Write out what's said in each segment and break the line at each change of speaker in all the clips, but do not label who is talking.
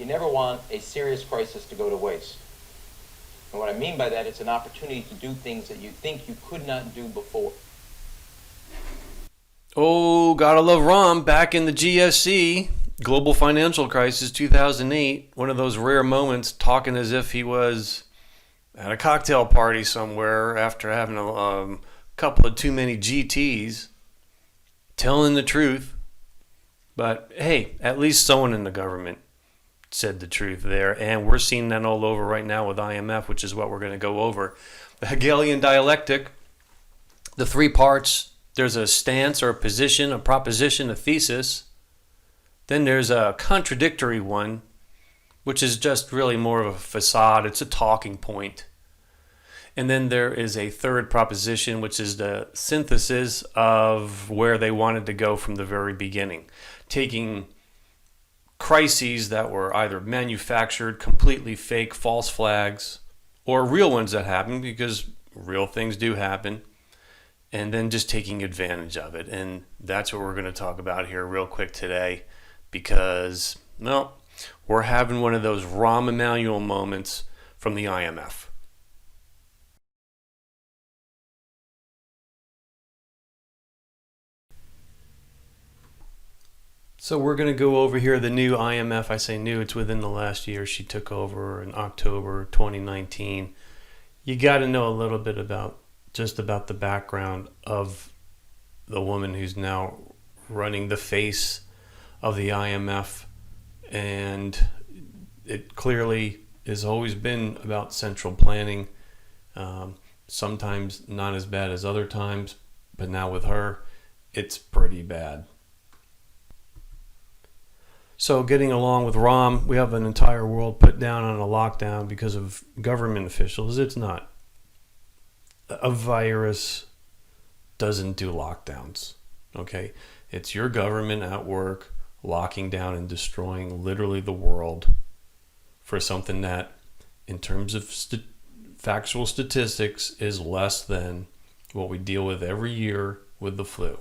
You never want a serious crisis to go to waste. And what I mean by that, it's an opportunity to do things that you think you could not do before.
Oh, gotta love Rom back in the GFC, Global Financial Crisis 2008. One of those rare moments, talking as if he was at a cocktail party somewhere after having a couple of too many GTs, telling the truth. But hey, at least someone in the government said the truth there. And we're seeing that all over right now with IMF, which is what we're going to go over. The Hegelian dialectic, the three parts. There's a stance or a position, a proposition, a thesis. Then there's a contradictory one, which is just really more of a facade. It's a talking point. And then there is a third proposition, which is the synthesis of where they wanted to go from the very beginning. Taking crises that were either manufactured, completely fake, false flags, or real ones that happen, because real things do happen, and then just taking advantage of it. And that's what we're going to talk about here real quick today, because, well, we're having one of those Rahm Emanuel moments from the IMF. So we're going to go over here the new IMF. I say new, it's within the last year. She took over in October 2019. You got to know a little bit about the background of the woman who's now running the face of the IMF. And it clearly has always been about central planning. Sometimes not as bad as other times, but now with her, it's pretty bad. So getting along with Rahm, we have an entire world put down on a lockdown because of government officials. It's not. A virus doesn't do lockdowns, okay? It's your government at work locking down and destroying literally the world for something that, in terms of factual statistics, is less than what we deal with every year with the flu.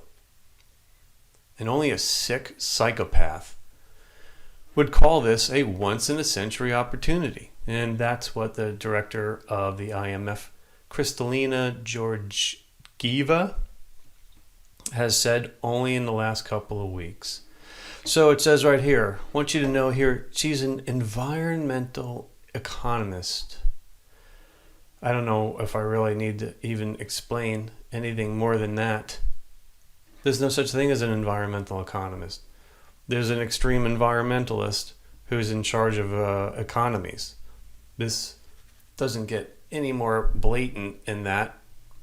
And only a sick psychopath would call this a once-in-a-century opportunity. And that's what the director of the IMF, Christina Georgieva, has said only in the last couple of weeks. So it says right here, I want you to know here, she's an environmental economist. I don't know if I really need to even explain anything more than that. There's no such thing as an environmental economist. There's an extreme environmentalist who's in charge of economies. This doesn't get any more blatant in that.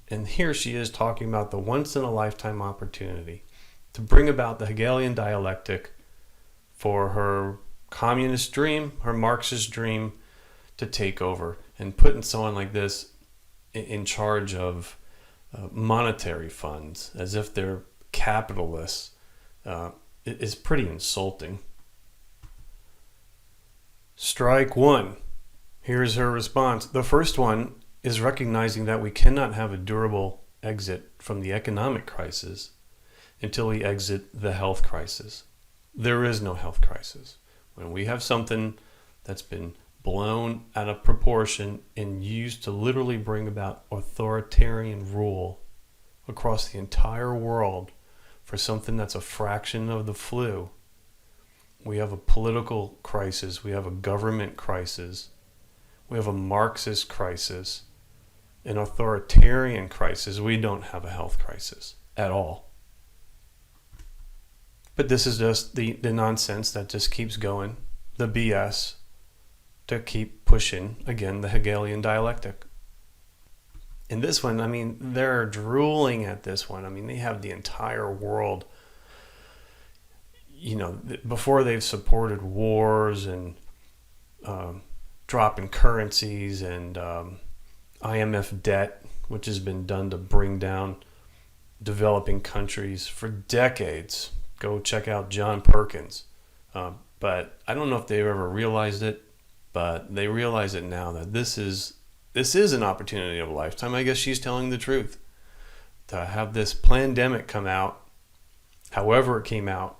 And here she is talking about the once-in-a-lifetime opportunity to bring about the Hegelian dialectic for her communist dream, her Marxist dream, to take over. And putting someone like this in charge of monetary funds as if they're capitalists is pretty insulting. Strike one. Here's her response. The first one is recognizing that we cannot have a durable exit from the economic crisis until we exit the health crisis. There is no health crisis. When we have something that's been blown out of proportion and used to literally bring about authoritarian rule across the entire world for something that's a fraction of the flu, we have a political crisis, we have a government crisis, we have a Marxist crisis, an authoritarian crisis. We don't have a health crisis at all. But this is just the nonsense that just keeps going, the BS, to keep pushing, again, the Hegelian dialectic. In this one, I mean, they're drooling at this one. I mean, they have the entire world, you know, before they've supported wars and dropping currencies and IMF debt, which has been done to bring down developing countries for decades. Go check out John Perkins. But I don't know if they've ever realized it, but they realize it now that this is an opportunity of a lifetime. I guess she's telling the truth. To have this pandemic come out, however it came out,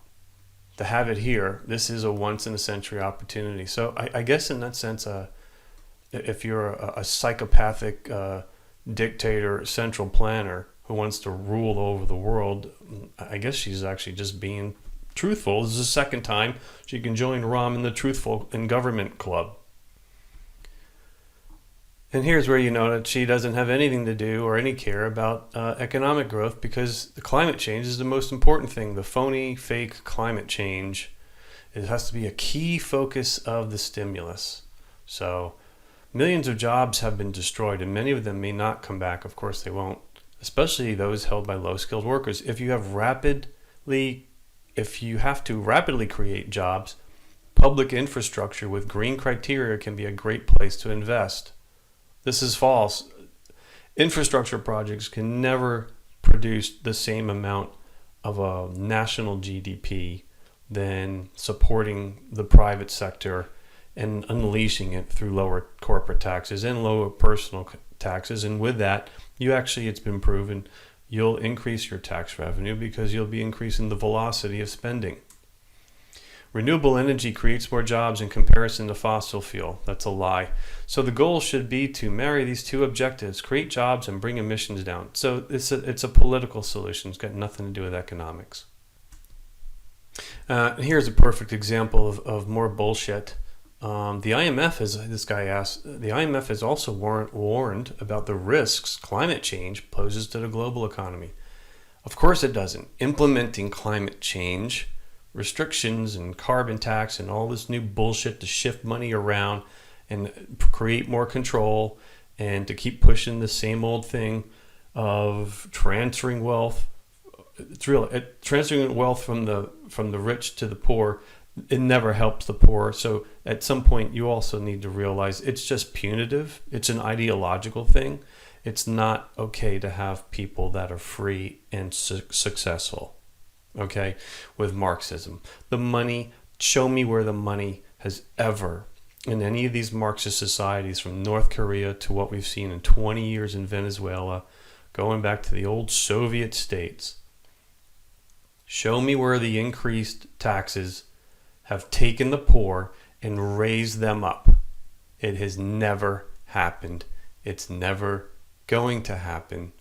to have it here, this is a once in a century opportunity. So I guess in that sense, if you're a psychopathic dictator, central planner who wants to rule over the world, I guess she's actually just being truthful. This is the second time she can join Rahm in the Truthful in Government Club. And here's where you know that she doesn't have anything to do or any care about economic growth, because the climate change is the most important thing. The phony, fake climate change, it has to be a key focus of the stimulus. So millions of jobs have been destroyed, and many of them may not come back. Of course they won't, especially those held by low-skilled workers. If you have to rapidly create jobs, public infrastructure with green criteria can be a great place to invest. This is false. Infrastructure projects can never produce the same amount of a national GDP than supporting the private sector and unleashing it through lower corporate taxes and lower personal taxes. And with that, it's been proven, you'll increase your tax revenue because you'll be increasing the velocity of spending. Renewable energy creates more jobs in comparison to fossil fuel. That's a lie. So the goal should be to marry these two objectives: create jobs and bring emissions down. So it's a political solution. It's got nothing to do with economics. Here's a perfect example of more bullshit. The IMF, as this guy asked, the IMF has also warned about the risks climate change poses to the global economy. Of course it doesn't. Implementing climate change restrictions and carbon tax and all this new bullshit to shift money around and create more control and to keep pushing the same old thing of transferring wealth. It's real. Transferring wealth from the rich to the poor, it never helps the poor. So at some point you also need to realize it's just punitive. It's an ideological thing. It's not okay to have people that are free and successful. Okay, with Marxism. The money, show me where the money has ever, in any of these Marxist societies, from North Korea to what we've seen in 20 years in Venezuela, going back to the old Soviet states. Show me where the increased taxes have taken the poor and raised them up. It has never happened. It's never going to happen.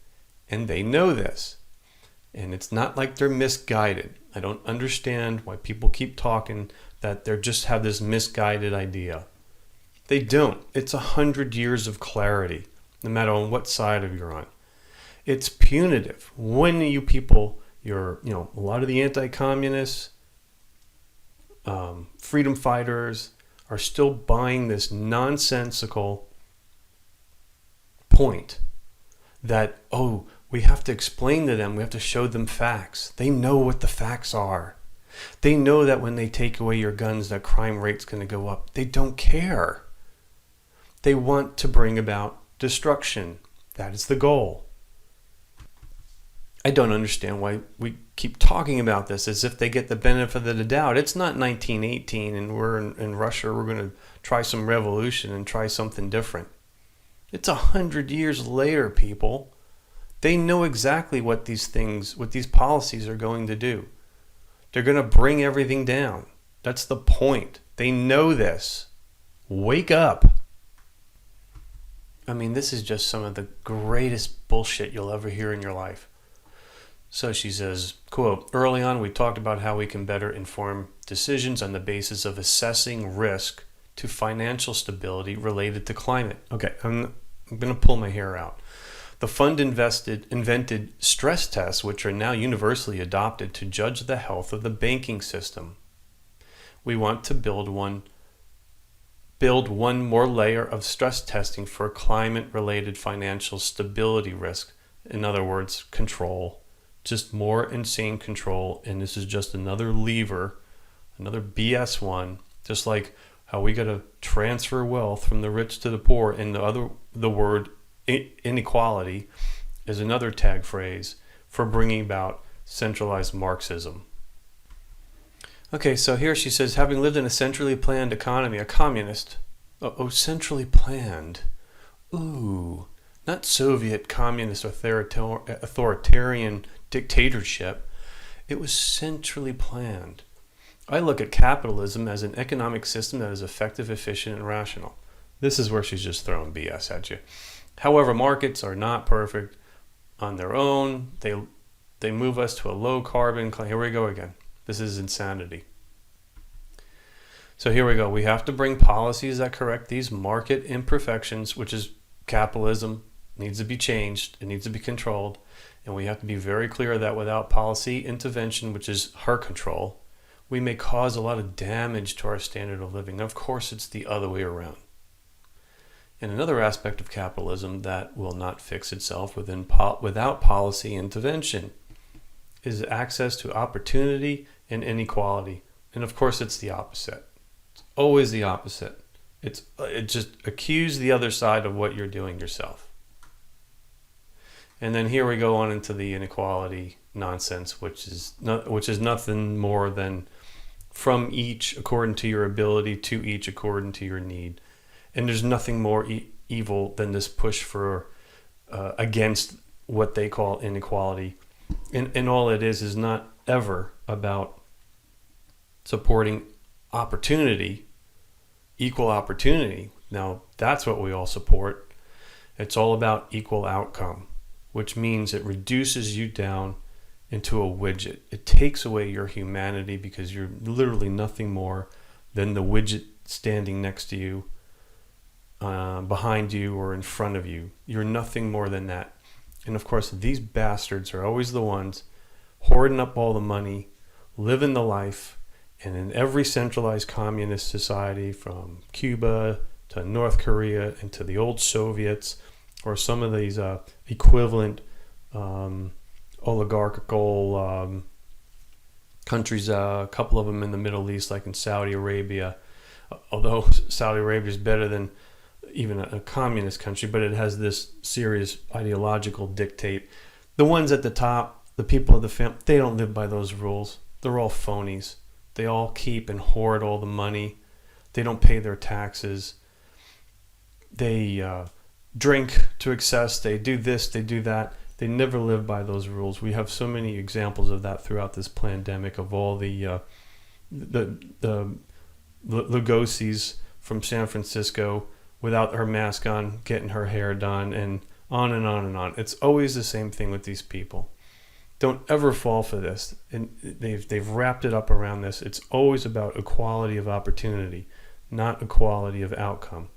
And they know this. And it's not like they're misguided. I don't understand why people keep talking that they just have this misguided idea. They don't. It's 100 years of clarity, no matter on what side of you're on. It's punitive. When you people, a lot of the anti-communists, freedom fighters are still buying this nonsensical point that, we have to explain to them, we have to show them facts. They know what the facts are. They know that when they take away your guns, that crime rate's going to go up. They don't care. They want to bring about destruction. That is the goal. I don't understand why we keep talking about this as if they get the benefit of the doubt. It's not 1918 and we're in Russia, we're going to try some revolution and try something different. It's 100 years later, people. They know exactly what these policies are going to do. They're going to bring everything down. That's the point. They know this. Wake up. I mean, this is just some of the greatest bullshit you'll ever hear in your life. So she says, quote, early on we talked about how we can better inform decisions on the basis of assessing risk to financial stability related to climate. Okay, I'm going to pull my hair out. The fund invented stress tests, which are now universally adopted to judge the health of the banking system. We want to build one more layer of stress testing for climate-related financial stability risk. In other words, control. Just more insane control. And this is just another lever, another BS one, just like how we got to transfer wealth from the rich to the poor. And the word inequality is another tag phrase for bringing about centralized Marxism. Okay, so here she says, having lived in a centrally planned economy, a communist. Centrally planned. Ooh, not Soviet communist authoritarian dictatorship. It was centrally planned. I look at capitalism as an economic system that is effective, efficient, and rational. This is where she's just throwing BS at you. However, markets are not perfect on their own. They move us to a low carbon. Here we go again. This is insanity. So here we go. We have to bring policies that correct these market imperfections, which is capitalism, needs to be changed. It needs to be controlled. And we have to be very clear that without policy intervention, which is her control, we may cause a lot of damage to our standard of living. Of course, it's the other way around. And another aspect of capitalism that will not fix itself without policy intervention is access to opportunity and inequality. And of course, it's the opposite. It's always the opposite. It just accuse the other side of what you're doing yourself. And then here we go on into the inequality nonsense, which is nothing more than from each according to your ability, to each according to your need. And there's nothing more evil than this push for against what they call inequality. And all it is not ever about supporting opportunity, equal opportunity. Now, that's what we all support. It's all about equal outcome, which means it reduces you down into a widget. It takes away your humanity because you're literally nothing more than the widget standing next to you, behind you, or in front of you. You're nothing more than that. And of course, these bastards are always the ones hoarding up all the money, living the life, and in every centralized communist society, from Cuba to North Korea and to the old Soviets, or some of these equivalent oligarchical countries, a couple of them in the Middle East, like in Saudi Arabia, although Saudi Arabia is better than even a communist country, but it has this serious ideological dictate. The ones at the top, the people of the family, they don't live by those rules. They're all phonies. They all keep and hoard all the money. They don't pay their taxes. They drink to excess. They do this, they do that. They never live by those rules. We have so many examples of that throughout this pandemic, of all the Lugosi's from San Francisco without her mask on, getting her hair done, and on and on and on. It's always the same thing with these people. Don't ever fall for this. And they've wrapped it up around this. It's always about equality of opportunity, not equality of outcome.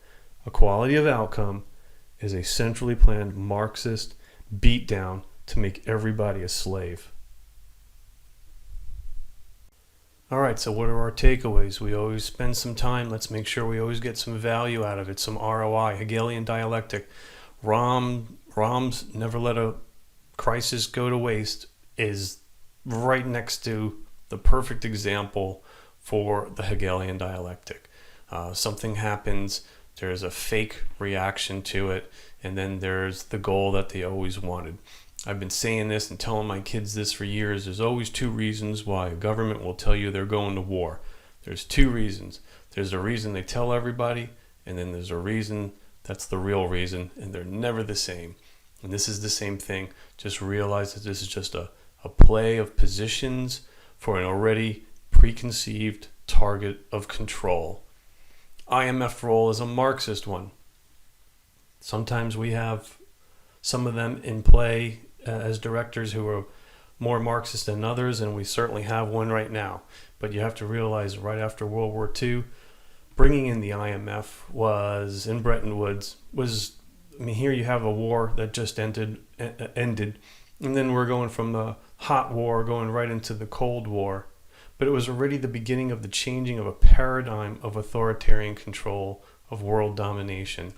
Equality of outcome is a centrally planned Marxist beatdown to make everybody a slave. All right, so what are our takeaways? We always spend some time. Let's make sure we always get some value out of it, some ROI. Hegelian dialectic. Rom's never let a crisis go to waste is right next to the perfect example for the Hegelian dialectic. Something happens, there's a fake reaction to it, and then there's the goal that they always wanted. I've been saying this and telling my kids this for years. There's always two reasons why a government will tell you they're going to war. There's two reasons. There's a reason they tell everybody, and then there's a reason that's the real reason, and they're never the same. And this is the same thing. Just realize that this is just a play of positions for an already preconceived target of control. IMF role is a Marxist one. Sometimes we have some of them in play as directors who are more Marxist than others, and we certainly have one right now. But you have to realize right after World War II, bringing in the IMF was, in Bretton Woods, here you have a war that just ended, and then we're going from the hot war going right into the Cold War. But it was already the beginning of the changing of a paradigm of authoritarian control of world domination.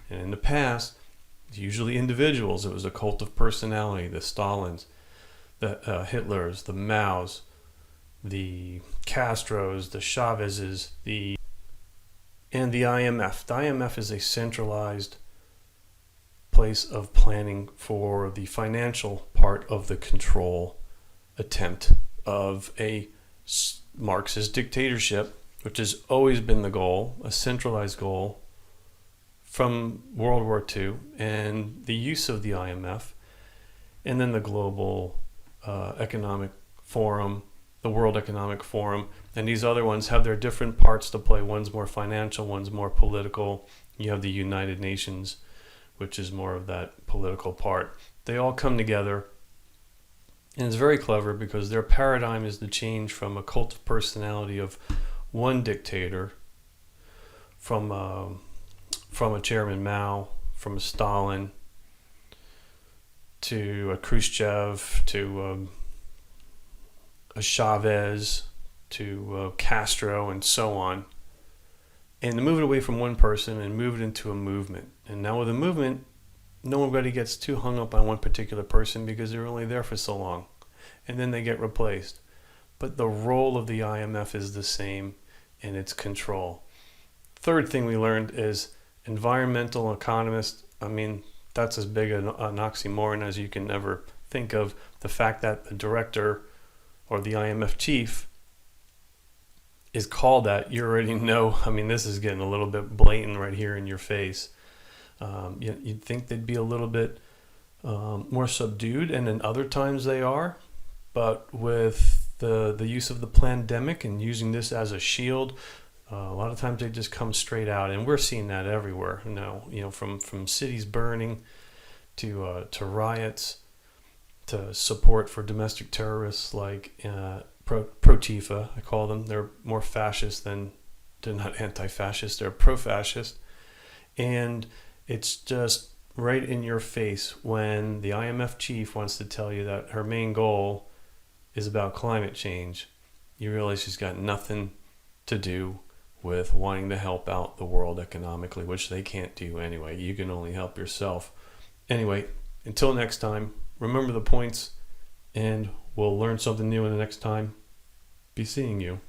And in the past, usually individuals, it was a cult of personality, the Stalins, the Hitlers, the Maos, the Castros, the Chavezes, and the IMF. The IMF is a centralized place of planning for the financial part of the control attempt of a Marxist dictatorship, which has always been the goal, a centralized goal from World War II, and the use of the IMF, and then the Global Economic Forum, the World Economic Forum, and these other ones have their different parts to play. One's more financial, one's more political. You have the United Nations, which is more of that political part. They all come together, and it's very clever because their paradigm is the change from a cult of personality of one dictator, from a Chairman Mao, from a Stalin, to a Khrushchev, to a Chavez, to Castro, and so on. And to move it away from one person and move it into a movement. And now with a movement, nobody gets too hung up on one particular person because they're only there for so long. And then they get replaced. But the role of the IMF is the same, and it's control. Third thing we learned is environmental economist. I mean, that's as big an oxymoron as you can ever think of. The fact that the director or the IMF chief is called that, you already know. I mean, this is getting a little bit blatant right here in your face. You'd think they'd be a little bit more subdued, and in other times they are. But with the use of the pandemic and using this as a shield, a lot of times they just come straight out, and we're seeing that everywhere now. From cities burning to riots, to support for domestic terrorists like Pro-Tifa, I call them. They're more fascist they're not anti-fascist, they're pro-fascist. And it's just right in your face when the IMF chief wants to tell you that her main goal is about climate change. You realize she's got nothing to do with wanting to help out the world economically, which they can't do anyway. You can only help yourself. Anyway, until next time, remember the points, and we'll learn something new in the next time. Be seeing you.